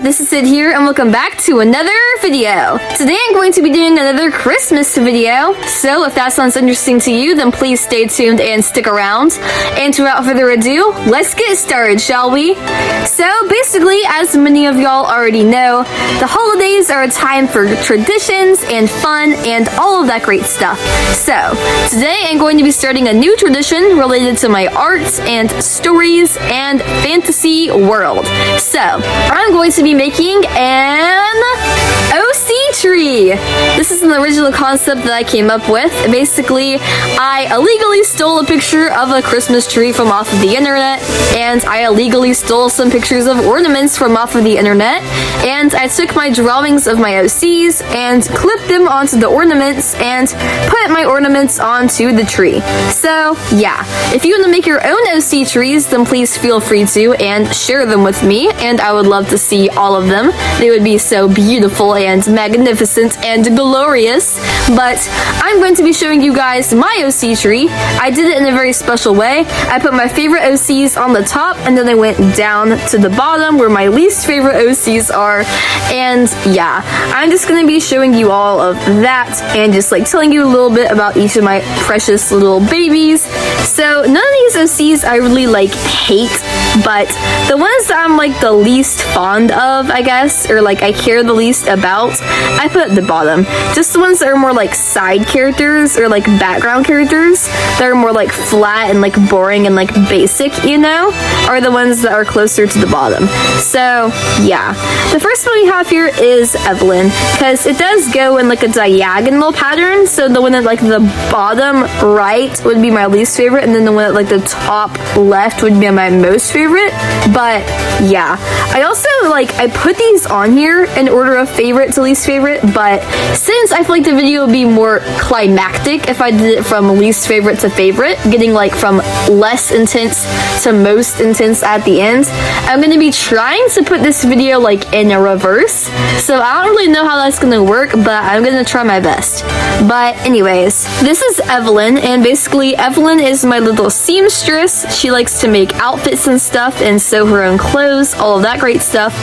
this is Sid here and welcome back to another video. Today I'm going to be doing another Christmas video, so if that sounds interesting to you, then please stay tuned and stick around. And without further ado, let's get started, shall we? So basically, as many of y'all already know, the holidays are a time for traditions and fun and all of that great stuff. So today I'm going to be starting a new tradition related to my art and stories and fantasy world. So I'm going to be making an OC tree. This is an original concept that I came up with. Basically, I illegally stole a picture of a Christmas tree from off of the internet, and I illegally stole some pictures of ornaments from off of the internet, and I took my drawings of my OCs and clipped them onto the ornaments and put my ornaments onto the tree. So yeah, if you want to make your own OC trees, then please feel free to and share them with me, and I would love to see all of them. They would be so beautiful and magnificent and glorious. But I'm going to be showing you guys my OC tree. I did it in a very special way. I put my favorite OCs on the top, and then I went down to the bottom where my least favorite OCs are. And yeah, I'm just going to be showing you all of that and just like telling you a little bit about each of my precious little babies. So none of these OCs I really like hate, but the ones that I'm like the least fond of, I guess, or like I care the least about, I put at the bottom. Just the ones that are more like side characters or like background characters that are more like flat and like boring and like basic, you know, are the ones that are closer to the bottom. So yeah, the first one we have here is Evelyn, because it does go in like a diagonal pattern. So the one at like the bottom right would be my least favorite, and then the one at like the top left would be my most favorite. But yeah, I also like I put these on here in order of favorite to least favorite, but since I feel like the video would be more climactic if I did it from least favorite to favorite, getting like from less intense to most intense at the end, I'm going to be trying to put this video like in a reverse. So I don't really know how that's going to work, but I'm going to try my best. But anyways, this is Evelyn, and basically Evelyn is my little seamstress. She likes to make outfits and stuff and sew her own clothes, all of that great stuff.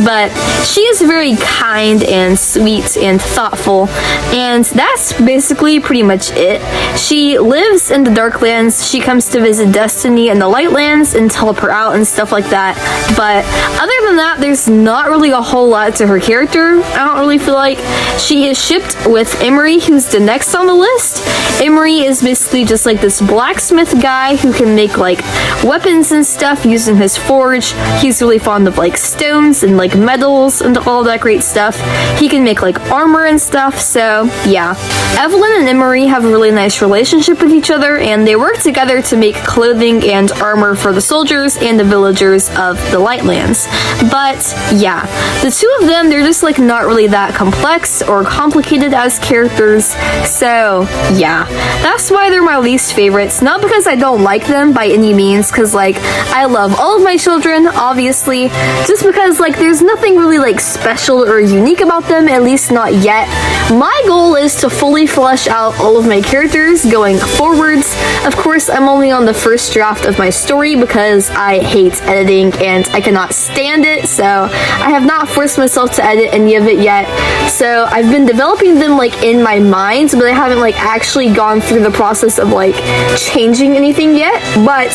But she is very kind and sweet and thoughtful, and that's basically pretty much it. She lives in the Darklands. She comes to visit Destiny in the Lightlands and help her out and stuff like that. But other than that, there's not really a whole lot to her character. I don't really feel like. She is shipped with Emory, who's the next on the list. Emory is basically just like this blacksmith guy who can make like weapons and stuff using his forge. He's really fond of like stones and like metals and all that great stuff. He can make like armor and stuff. So yeah, Evelyn and Emory have a really nice relationship with each other, and they work together to make clothing and armor for the soldiers and the villagers of the Lightlands. But yeah, the two of them, they're just like not really that complex or complicated as characters. So yeah, that's why they're my least favorites. Not because I don't like them by any means, because like I love all of my children, obviously, just because like there's nothing really like special or unique about them, at least not yet. My goal is to fully flesh out all of my characters going forwards. Of course, I'm only on the first draft of my story because I hate editing and I cannot stand it, so I have not forced myself to edit any of it yet. So I've been developing them like in my mind, but I haven't like actually gone through the process of like changing anything yet. But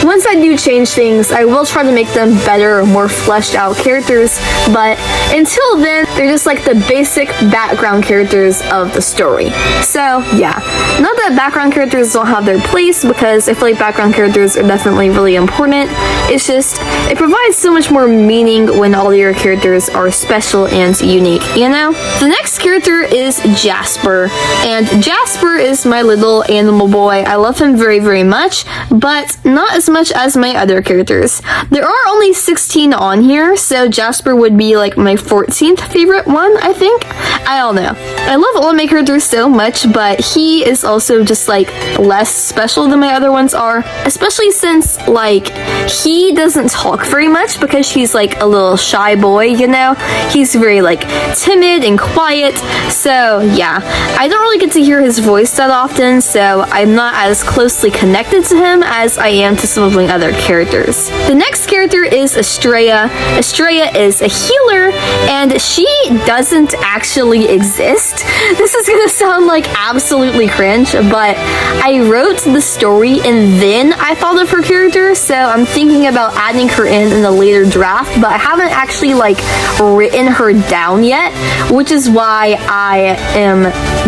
once I do change things, I will try to make them better, more fleshed out characters. But until then, they're just like the basic background characters of the story. So yeah, not that background characters don't have their place, because I feel like background characters are definitely really important. It's just, it provides so much more meaning when all your characters are special and unique, you know? The next character is Jasper, and Jasper is my little animal boy. I love him very, very much, but not as much as my other characters. There are only 16 on here, so Jasper would be like my 14th favorite one, I think. I don't know. I love all of my characters so much, but he is also just like less special than my other ones are, especially since like he doesn't talk very much because he's like a little shy boy, you know? He's very like timid and quiet, so yeah, I don't really get to hear his voice that often, so I'm not as closely connected to him as I am to some of my other characters. The next character is Astreya. Astreya is a healer, and she doesn't actually exist. This is gonna sound like absolutely cringe, but I wrote the story and then I thought of her character, so I'm thinking about adding her in a later draft, but I haven't actually like written her down yet, which is why I am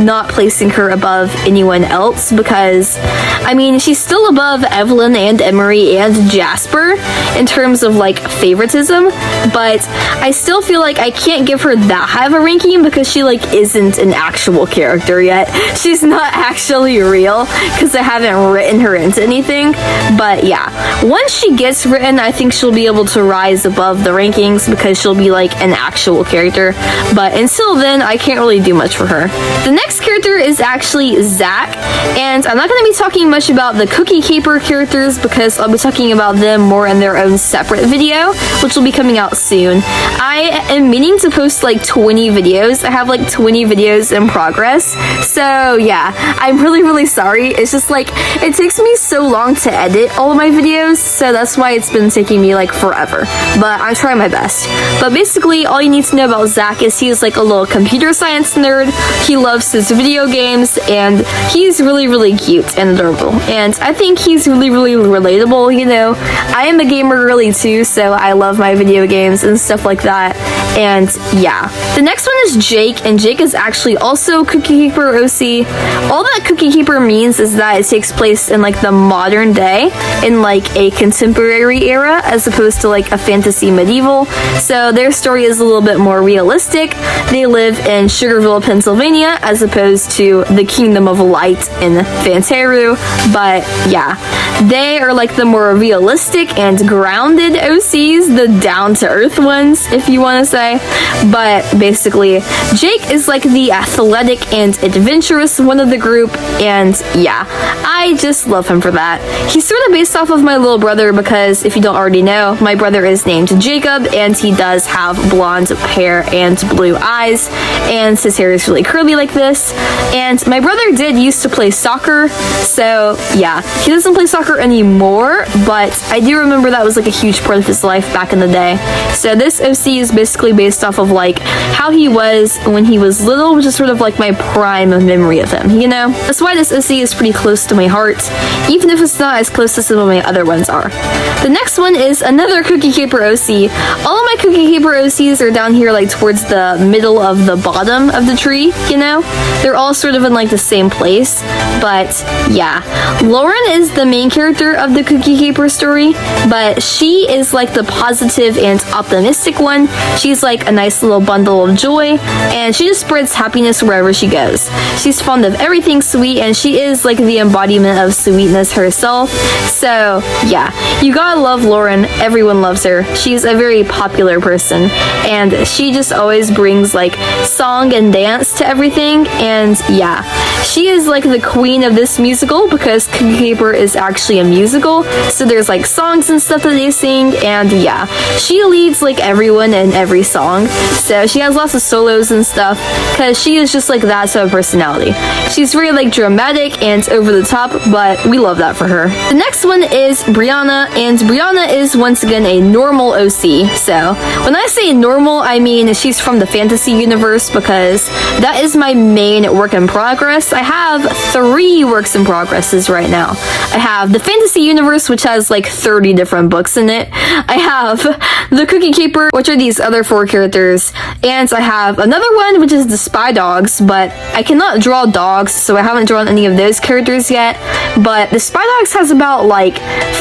not placing her above anyone else, because I mean, she's still above Evelyn and Emory and Jasper in terms of like favoritism, but I still feel like I can't give her that high of a ranking because she like isn't an actual character yet. She's not actually real because I haven't written her into anything, but yeah, once she gets written, I think she'll be able to rise above the rankings because she'll be like an actual character, but until then, I can't really do much for her. The next character is actually Zach, and I'm not going to be talking much about the Cookie Keeper characters because I'll be talking about them more in their own separate video, which will be coming out soon. I am meaning to post like 20 videos. I have like 20 videos in progress, so yeah, I'm really sorry. It's just like, it takes me so long to edit all of my videos, so that's why it's been taking me like forever, but I'm trying my best. But basically, all you need to know about Zach is he's like a little computer science nerd. He loves his video games, and he's really cute and adorable, and I think he's really relatable, you know. I am a gamer girly too, so I love my video games and stuff like that, and yeah. The next one is Jake, and Jake is actually also Cookie Keeper OC. All that Cookie Keeper means is that it takes place in like the modern day, in like a contemporary era, as opposed to like a fantasy medieval, so their story is a little bit more realistic. They live in Sugarville, Pennsylvania, as opposed to the Kingdom of Light in Fantaru, but yeah, they are like the more realistic and grounded OCs, the down-to-earth ones, if you want to say. But basically, Jake is like the athletic and adventurous one of the group, and yeah, I just love him for that. He's sort of based off of my little brother because, if you don't already know, my brother is named Jacob, and he does have blonde hair and blue eyes, and his hair is really curly like this. And my brother did used to play soccer, so yeah, he doesn't play soccer anymore, but I do remember that was like a huge part of his life back in the day. So this OC is basically based off of like how he was when he was little, which is sort of like my prime memory of him, you know? That's why this OC is pretty close to my heart, even if it's not as close as some of my other ones are. The next one is another Cookie Keeper OC. All of my Cookie Keeper OCs are down here like towards the middle of the bottom of the tree, you know? They're all sort of in like the same place, but yeah. Lauren is the main character of the Cookie Keeper story, but she is like the positive and optimistic one. She's like a nice little bundle of joy, and she just spreads happiness wherever she goes. She's fond of everything sweet, and she is like the embodiment of sweetness herself. So yeah, you gotta love Lauren. Everyone loves her. She's a very popular person, and she just always brings like song and dance to everything, and yeah, she is like the queen of this musical because Cookie Keeper is actually a musical, so there's like songs and stuff that they sing, and yeah, she leads like everyone in every song, so she has lots of solos and stuff because she is just like that type of personality. She's very like dramatic and over the top, but we love that for her. The next one is Brianna, and Brianna is once again a normal OC. So when I say normal, I mean she's from the fantasy universe because that is my main work in progress. I have 3 works in progresses right now. I have the fantasy universe, which has like 30 different books in it. I have the Cookie Keeper, which are these other 4 characters, and I have another one, which is the Spy Dogs, but I cannot draw dogs, so I haven't drawn any of those characters yet. But the Spy Dogs has about like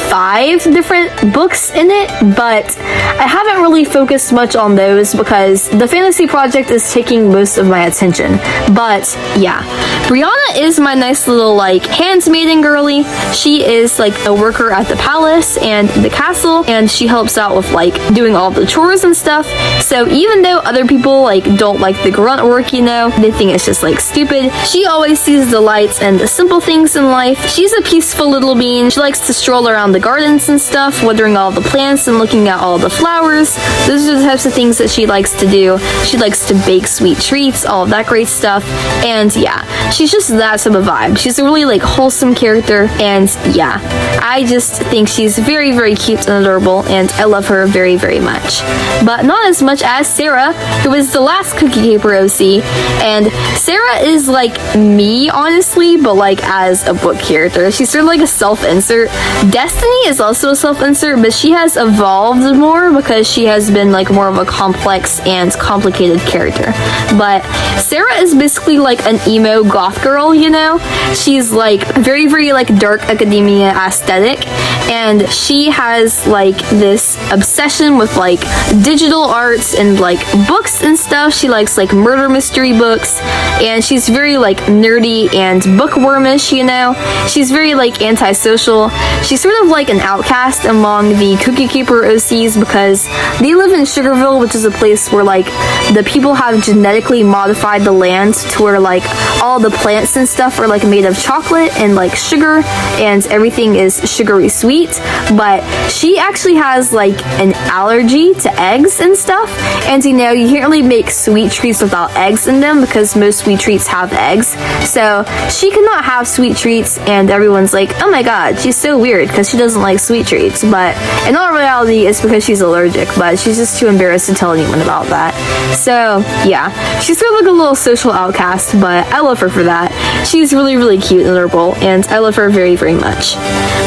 5 different books in it, but I haven't really focused much on those because the fantasy project is taking most of my attention. But yeah, Brianna is my nice little like handmaiden girly. She is like a worker at the palace and the castle, and she helps out with like doing all the chores and stuff. So even though other people like don't like the grunt work, you know, they think it's just like stupid, she always sees the lights and the simple things in life. She's a peaceful little bean. She likes to stroll around the gardens and stuff, watering all the plants and looking at all the flowers. Those are the types of things that she likes to do. She likes to bake sweet treats, all of that great stuff. And yeah, she's just that type of vibe. She's a really like wholesome character, and yeah, I just think she's very, very cute and adorable, and I love her very, very much. But not as much as Sarah, who is the last Cookie Caper OC. And Sarah is like me, honestly, but like as a book character. She's sort of like a self-insert. Destiny is also a self-insert, but she has evolved more because she has been like more of a complex and complicated character. But Sarah is basically like an emo goth girl, you know? She's like very, very like dark academia aesthetic, and she has like this obsession with like digital arts and like books and stuff. She likes like murder mystery books, and she's very like nerdy and bookwormish, you know? She's very like antisocial. She's sort of like an outcast among the Cookie Keeper OCs because they live in Sugarville, which is a place where like the people have genetically modified the land to where like all the plants and stuff are like made of chocolate and like sugar, and everything is sugary sweet. But she actually has like an allergy to eggs and stuff, and you know, you can't really make sweet treats without eggs in them because most sweet treats have eggs. So she cannot have sweet treats, and everyone's like, oh my god, she's so weird because she doesn't like sweet treats. But in all reality, it's because she's allergic, but she's just too embarrassed to tell anyone about that. So yeah, she's sort of like a little social outcast, but I love her for that. She's really, really cute and adorable, and I love her very, very much.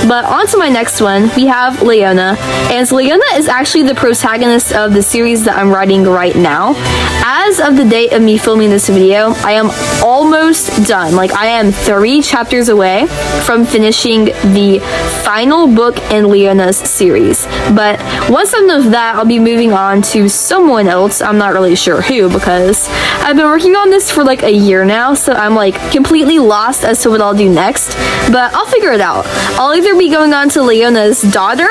But on to my next one, we have Leonnah, and Leonnah is actually the protagonist of the series that I'm writing right now. As of the date of me filming this video, I am almost done. Like, I am 3 chapters away from finishing the final book in Leonnah's series. But once I'm done with that, I'll be moving on to someone else. I'm not really sure who, because I've been working on this for like a year now, so I'm like completely lost as to what I'll do next. But I'll figure it out. I'll either be going on to Leonnah's daughter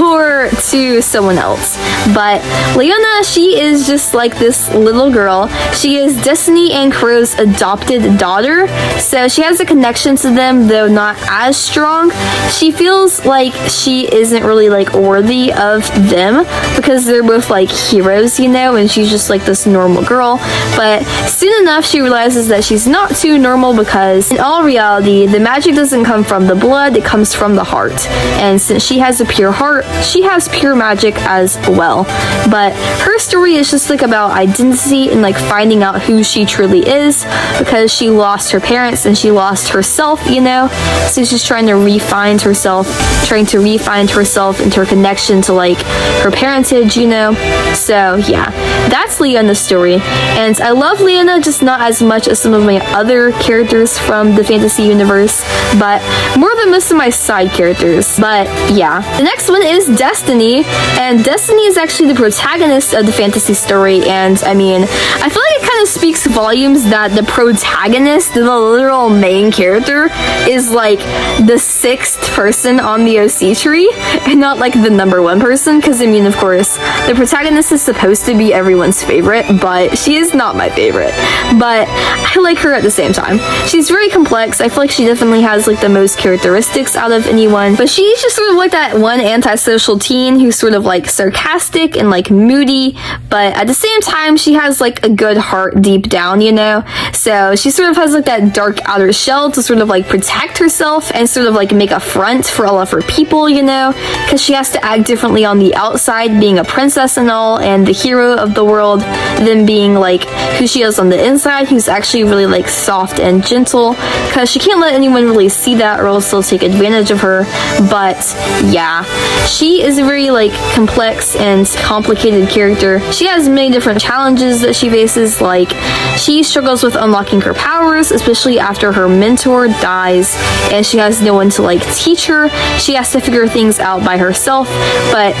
or to someone else. But Leonnah, she is just like this little girl. She is Destiny and Chro's adopted daughter, so she has a connection to them, though not as strong. She feels like she isn't really like worthy of them because they're both like heroes, you know, and she's just like this normal girl. But soon enough, she realizes that she's not too normal because in all reality, the magic doesn't come from the blood, it comes from the heart. And since she has a pure heart, she has pure magic as well. But her story is just like about identity and like finding out who she truly is because she lost her parents and she lost herself, you know? So she's trying to re-find herself into her connection to like her parentage, you know? So yeah, that's Leonnah's story. And I love Leonnah, just not as much as some of my other characters from the fantasy universe, but more than most of my side characters. But yeah, the next one is Destiny, and Destiny is actually the protagonist of the fantasy story. And I mean, I feel like it kind of speaks volumes that the protagonist, the literal main character, is like the 6th person on the OC tree and not like the number 1 person, because I mean, of course, the protagonist is supposed to be everyone's favorite, but she is not my favorite. But I like her at the same time. She's very complex. I feel like she definitely has like the most characteristics out of anyone, but she's just sort of like that one antisocial teen who's sort of like sarcastic and like moody, but at the same time she has like a good heart deep down, you know? So she sort of has like that dark outer shell to sort of like protect herself and sort of like make a front for all of her people, you know? Because she has to act differently on the outside, being a princess and all, and the hero of the world, than being like who she is on the inside, who's actually really like soft and gentle, because she can't let anyone really see that or else they'll take advantage of her. But yeah, she is a very like complex and complicated character. She has many different challenges that she faces, like she struggles with unlocking her powers, especially after her mentor dies and she has no one to like teach her she has to figure things out by herself, but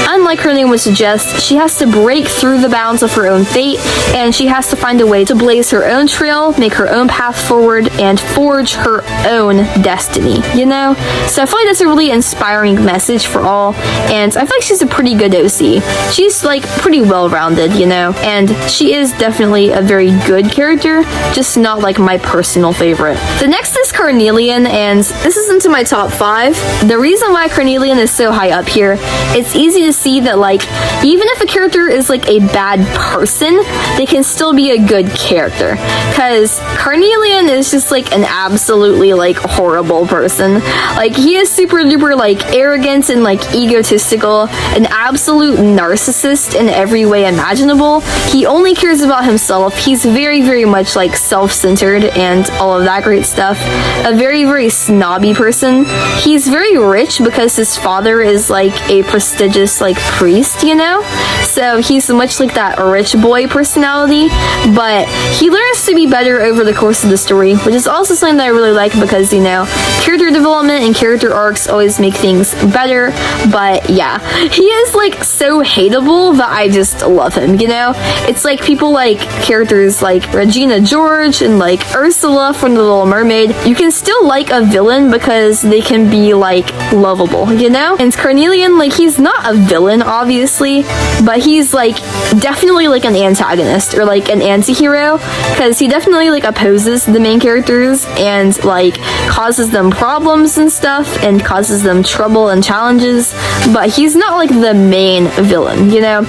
unlike her name would suggest, she has to break through the bounds of her own fate, and she has to find a way to blaze her own trail, make her own path forward, and forge her own destiny, you know? So I feel like that's a really inspiring message for all, and I feel like she's a pretty good OC. She's like pretty well-rounded, you know, and she is definitely a very good character, just not like my personal favorite. The next is Carnelian, and this is into my top 5. The reason why Carnelian is so high up here, it's easy to see that like, even if a character is like a bad person, they can still be a good character, because Carnelian is just like an absolutely like horrible person. Like, he is super duper like arrogant and like egotistical, an absolute narcissist in every way imaginable. He only cares about himself. He's very, very much like self-centered and all of that great stuff. A very, very snobby person. He's very rich because his father is like a prestigious like priest, you know? So he's much like that rich boy personality, but he learns to be better over the course of the story, which is also something that I really like because, you know, character development and character arcs always make things better. But yeah, he is like so hateable that I just love him, you know? It's like people like characters like Regina George and like Ursula from The Little Mermaid. You can still like a villain because they can be like lovable, you know? And Carnelian, like, he's not a villain obviously, but he's like definitely like an antagonist or like an anti-hero, because he definitely like opposes the main characters and like causes them problems and stuff and causes them trouble and challenges, but he's not like the main villain, you know?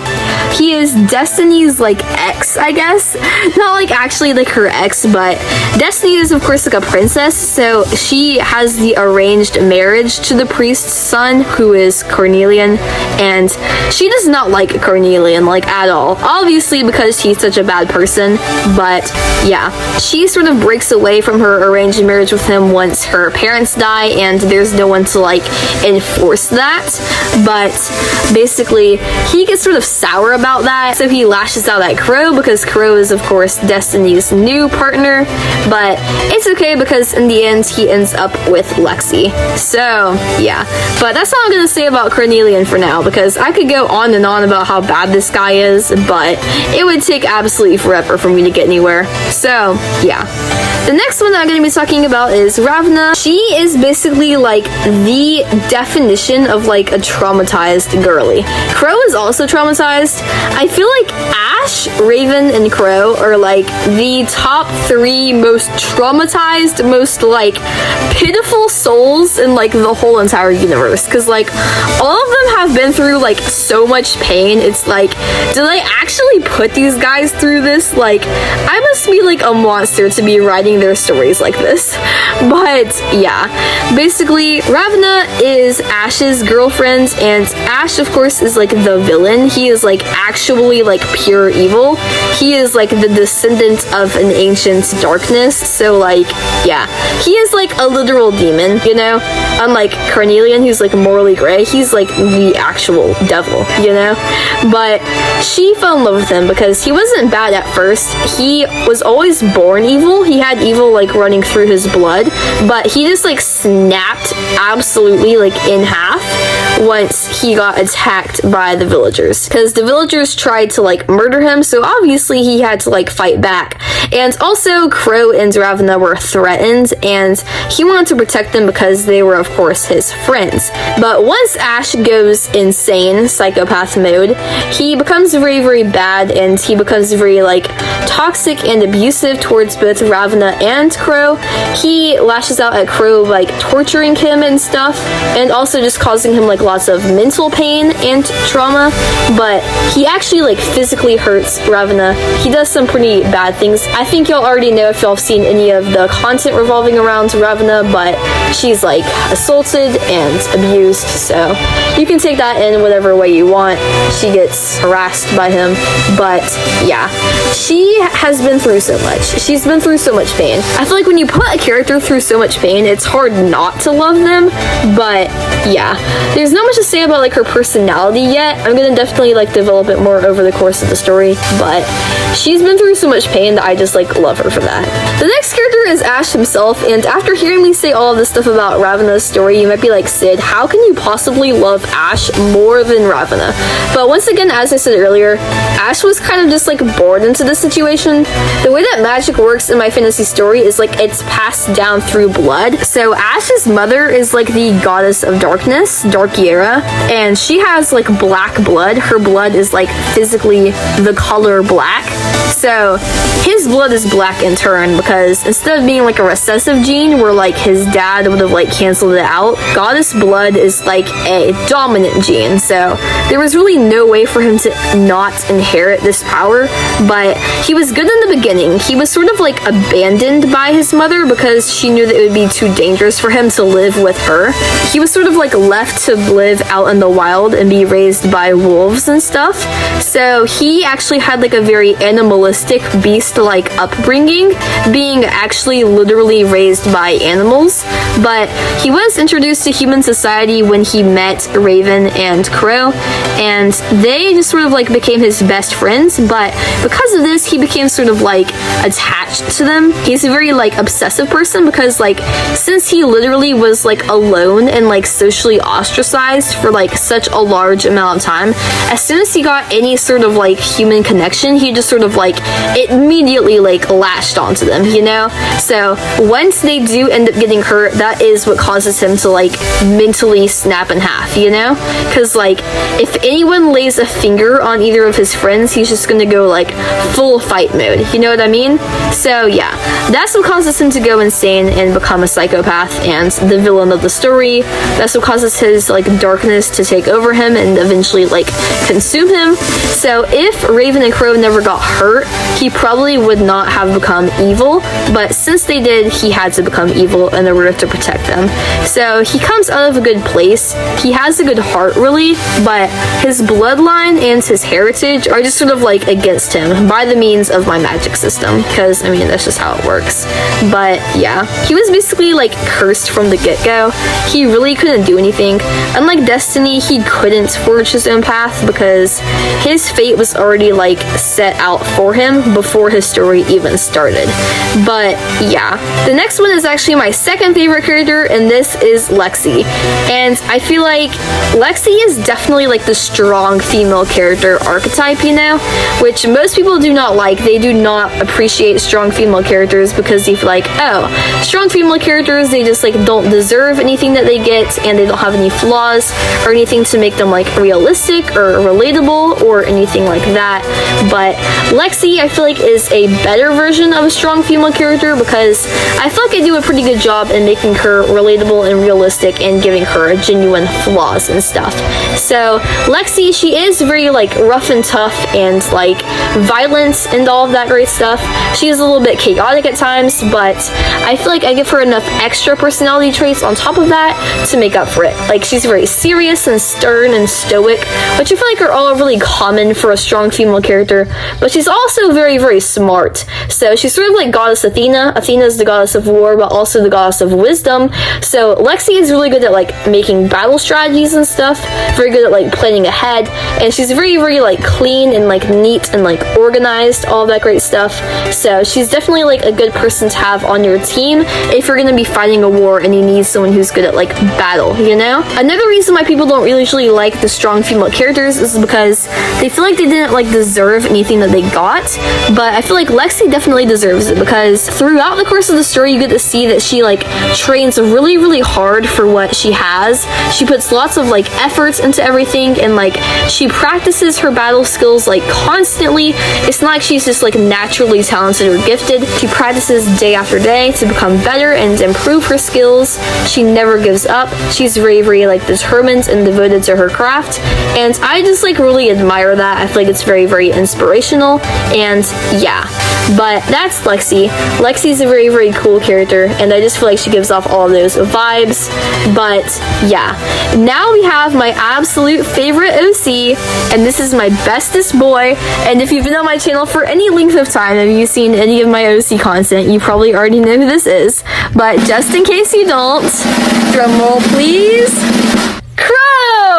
He is Destiny's like ex, I guess. Not like actually like her ex, but Destiny is of course like a princess, so she has the arranged marriage to the priest's son, who is Carnelian, and she does not like Carnelian like at all, obviously because he's such a bad person. But yeah, she sort of breaks away from her arranged marriage with him once her parents die and there's no one to like enforce that. But basically he gets sort of sour about that, so he lashes out at Chro because Chro is of course Destiny's new partner, but it's okay because in the end he ends up with Lexi. So yeah, but that's all I'm gonna say about Carnelian for now, because I could go on and on about how bad this guy is, but it would take absolutely forever for me to get anywhere. So yeah. The next one that I'm going to be talking about is Ravennah. She is basically like the definition of like a traumatized girly. Chro is also traumatized. I feel like Ash, Raven, and Chro are like the top 3 most traumatized, most like pitiful souls in like the whole entire universe, because like all of them have been through like so much pain. It's like, did I actually put these guys through this? Like, I must be like a monster to be writing their stories like this. But yeah, basically Ravennah is Ash's girlfriend, and Ash of course is like the villain. He is like actually like pure evil. He is like the descendant of an ancient darkness, so like yeah, he is like a literal demon, you know? Unlike Carnelian, who's like morally gray, he's like the actual devil, you know? But she fell in love with him because he wasn't bad at first. He was always born evil. He had evil like running through his blood, but he just like snapped absolutely like in half once he got attacked by the villagers, because the villagers tried to like murder him, so obviously he had to like fight back. And also Chro and Ravennah were threatened, and he wanted to protect them because they were of course his friends. But once Ash goes insane, psychopath mode, he becomes very, very bad, and he becomes very like toxic and abusive towards both Ravennah and Chro. He lashes out at Chro like torturing him and stuff, and also just causing him like lots of mental pain and trauma. But he actually like physically hurts Ravennah. He does some pretty bad things. I think y'all already know if y'all have seen any of the content revolving around Ravennah, but she's like assaulted and abused, so you can take that in whatever way you want. She gets harassed by him, but yeah, she has been through so much. She's been through so much pain. I feel like when you put a character through so much pain, it's hard not to love them. But yeah, there's not much to say about like her personality yet. I'm gonna definitely like develop it more over the course of the story, but she's been through so much pain that I just like love her for that. The next character is Ash himself, and after hearing me say all of this stuff about Ravennah's story, you might be like, Syd, how can you possibly love Ash more than Ravennah? But once again, as I said earlier, Ash was kind of just like born into this situation. The way that magic works in my fantasy story is like it's passed down through blood. So Ash's mother is like the goddess of darkness, Darkiera, and she has like black blood. Her blood is like physically the color black. So his blood is black in turn because instead of being like a recessive gene where like his dad would have like canceled it out, goddess blood is like a dominant gene. So there was really no way for him to not inherit this power, but he was good in the beginning. He was sort of like abandoned by his mother because she knew that it would be too dangerous for him to live with her. He was sort of like left to live out in the wild and be raised by wolves and stuff. So he actually had like a very animalistic beast-like upbringing, being actually literally raised by animals. But he was introduced to human society when he met Raven and Chro, and they just sort of like became his best friends. But because of this, he became sort of like attached to them. He's a very like obsessive person because like since he literally was like alone and like socially ostracized for like such a large amount of time, as soon as he got any sort of like human connection, he just sort of like immediately like latched onto them, you know? So once they do end up getting hurt, that is what causes him to like mentally snap in half, you know? Because like if anyone lays a finger on either of his friends, he's just gonna go like full fight mode, you know what I mean? So yeah, that's what causes him to go insane and become a psychopath and the villain of the story. That's what causes his like darkness to take over him and eventually like consume him. So if Raven and Chro never got hurt, he probably would not have become evil, but since they did, he had to become evil in order to protect them. So he comes out of a good place. He has a good heart really, but his bloodline and his heritage are just sort of like against him by the means of my magic system, because I mean that's just how it works. But yeah, he was basically like cursed from the get-go. He really couldn't do anything. Unlike Destiny, he couldn't forge his own path because his fate was already like set out for him before his story even started. But yeah, the next one is actually my second favorite character, and this is Lexi. And I feel like Lexi is definitely like the strong female character archetype, you know, which most people do not like. They do not appreciate strong female characters because they feel like, oh, strong female characters, they just like don't deserve anything that they get, and they don't have any flaws or anything to make them like realistic or relatable or anything like that. But Lexi, I feel like, is a better version of a strong female character because I feel like I do a pretty good job in making her relatable and realistic and giving her genuine flaws and stuff. So Lexi, she is very like rough and tough and like violent and all of that great stuff. She is a little bit chaotic at times, but I feel like I give her enough extra personality traits on top of that to make up for it. Like she's very serious and stern and stoic, which I feel like are all really common for a strong female character, but she's also very, very smart. So she's sort of like goddess Athena. Athena is the goddess of war, but also the goddess of wisdom. So Lexi is really good at like making battle strategies and stuff, very good at like planning ahead, and she's very, very like clean and like neat and like organized, all that great stuff. So she's definitely like a good person to have on your team if you're gonna be fighting a war and you need someone who's good at like battle, you know? Another reason why people don't really usually like the strong female characters is because they feel like they didn't like deserve anything that they got, but I feel like Lexi definitely deserves it because throughout the course of the story you get to see that she like trains really, really hard for what she has. She puts lots of like efforts into everything, and like she practices her battle skills like constantly. It's not like she's just like naturally talented or gifted. She practices day after day to become better and improve her skills. She never gives up. She's very, very like determined and devoted to her craft, and I just like really admire that. I feel like it's very, very inspirational, and yeah. But that's Lexi. Lexi's a very, very cool character, and I just feel like she gives off all of those vibes. But yeah, now we have my absolute favorite OC, and this is my bestest boy. And if you've been on my channel for any length of time, have you seen any of my OC content, you probably already know who this is. But just in case you don't, drum roll please, Chro!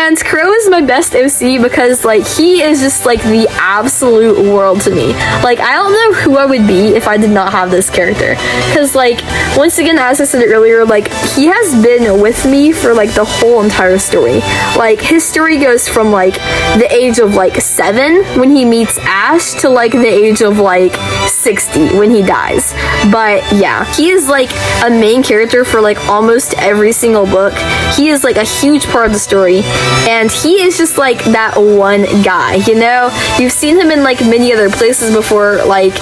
And Chro is my best OC because, like, he is just, like, the absolute world to me. Like, I don't know who I would be if I did not have this character. Because, like, once again, as I said earlier, like, he has been with me for, like, the whole entire story. Like, his story goes from, like, the age of, like, 7 when he meets Ash to, like, the age of, like, 60 when he dies. But, yeah, he is, like, a main character for, like, almost every single book. He is, like, a huge part of the story. And he is just, like, that one guy, you know? You've seen him in, like, many other places before. Like,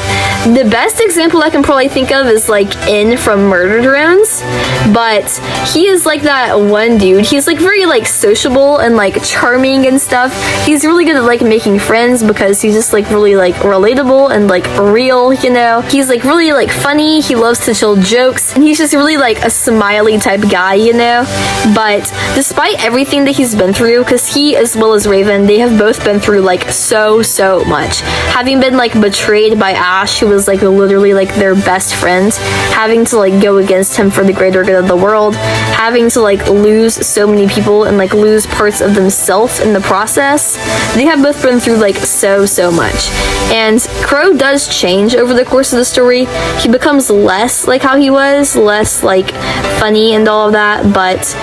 the best example I can probably think of is, like, In from Murder Drones. But he is, like, that one dude. He's, like, very, like, sociable and, like, charming and stuff. He's really good at, like, making friends because he's just, like, really, like, relatable and, like, real, you know? He's, like, really, like, funny. He loves to tell jokes. And he's just really, like, a smiley type guy, you know? But despite everything that he's been through, because he as well as Raven, they have both been through, like, so much. Having been, like, betrayed by Ash, who was, like, literally, like, their best friend, having to, like, go against him for the greater good of the world, having to, like, lose so many people and, like, lose parts of themselves in the process. They have both been through, like, so much. And Chro does change over the course of the story. He becomes less like how he was, less, like, funny and all of that, but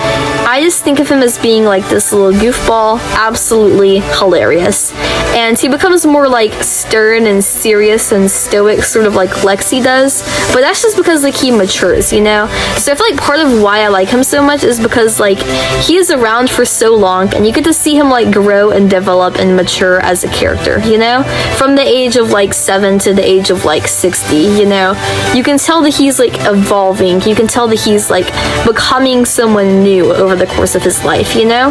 I just think of him as being, like, this little goofball, absolutely hilarious. And he becomes more, like, stern and serious and stoic, sort of like Lexi does, but that's just because, like, he matures, you know? So I feel like part of why I like him so much is because, like, he is around for so long, and you get to see him, like, grow and develop and mature as a character, you know? From the age of, like, 7 to the age of, like, 60, you know? You can tell that he's, like, evolving. You can tell that he's, like, becoming someone new over the course of his life, you know?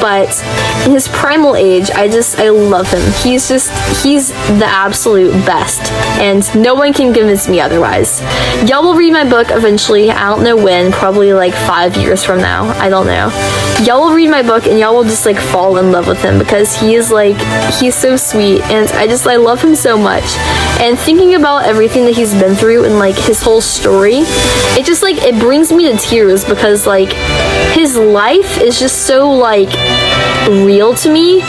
But in his primal age, I love him. He's the absolute best, and no one can convince me otherwise. Y'all will read my book eventually. I don't know when, probably like 5 years from now. I don't know. Y'all will read my book and y'all will just, like, fall in love with him because he is, like, he's so sweet, and I love him so much. And thinking about everything that he's been through and, like, his whole story, it just, like, it brings me to tears because, like, his life is just so, like, real to me.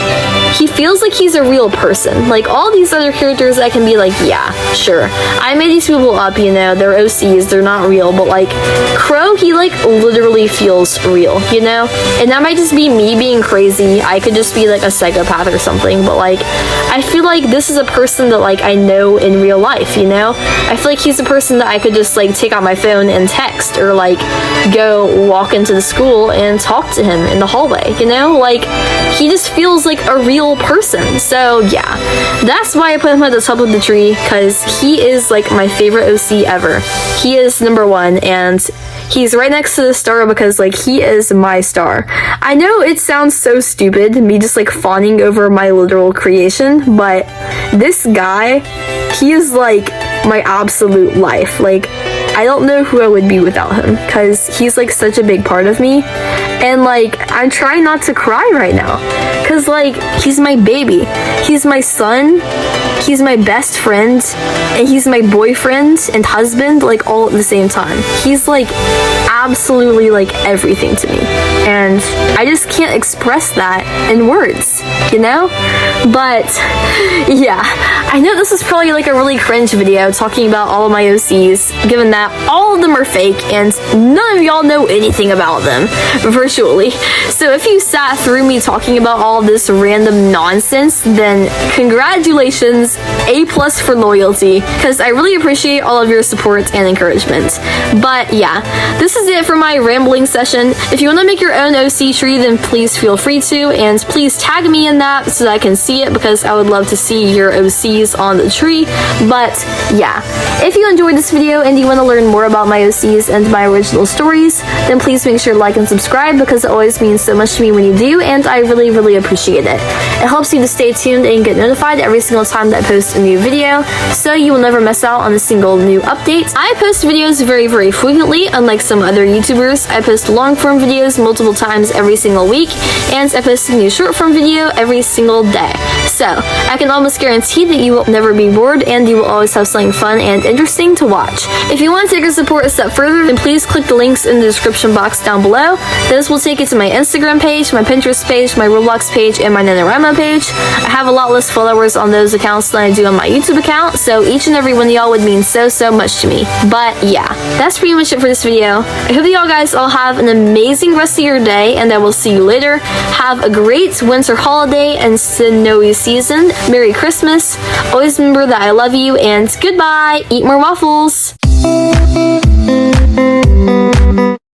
He feels like he's a real person. Like, all these other characters, I can be like, yeah, sure, I made these people up, you know, they're OCs, they're not real, but, like, Chro, he, like, literally feels real, you know? And that might just be me being crazy. I could just be, like, a psychopath or something, but, like, I feel like this is a person that, like, I know in real life, you know? I feel like he's a person that I could just, like, take out my phone and text, or, like, go walk into the school and talk to him in the hallway, you know? Like, he just feels like a real person. So, yeah, that's why I put him at the top of the tree, because he is, like, my favorite OC ever. He is #1, and he's right next to the star because, like, he is my star. I know it sounds so stupid, me just, like, fawning over my literal creation, but this guy, he is, like, my absolute life. Like, I don't know who I would be without him, because he's, like, such a big part of me. And, like, I'm trying not to cry right now, because, like, he's my baby. He's my son, he's my best friend, and he's my boyfriend and husband, like, all at the same time. He's, like, absolutely, like, everything to me. And I just can't express that in words, you know? But, yeah, I know this is probably, like, a really cringe video talking about all of my OCs, given that all of them are fake and none of y'all know anything about them, virtually. So if you sat through me talking about all of this random nonsense, then congratulations, A+ for loyalty, because I really appreciate all of your support and encouragement. But yeah, this is it for my rambling session. If you want to make your own OC tree, then please feel free to, and please tag me in that so that I can see it, because I would love to see your OCs on the tree. But yeah, if you enjoyed this video and you want to learn more about my OCs and my original stories, then please make sure to like and subscribe, because it always means so much to me when you do, and I really appreciate it. It helps you to stay tuned and get notified every single time that I post a new video, so you will never miss out on a single new update. I post videos very frequently, unlike some other YouTubers. I post long form videos multiple times every single week, and I post a new short form video every single day. So, I can almost guarantee that you will never be bored and you will always have something fun and interesting to watch. If you want to take our support a step further, then please click the links in the description box down below. This will take you to my Instagram page, my Pinterest page, my Roblox page, and my NaNoWriMo page. I have a lot less followers on those accounts than I do on my YouTube account, so each and every one of y'all would mean so much to me. But yeah, that's pretty much it for this video. I hope y'all guys all have an amazing rest of your day, and I will see you later. Have a great winter holiday and snowy season. Merry Christmas. Always remember that I love you, and goodbye. Eat more waffles.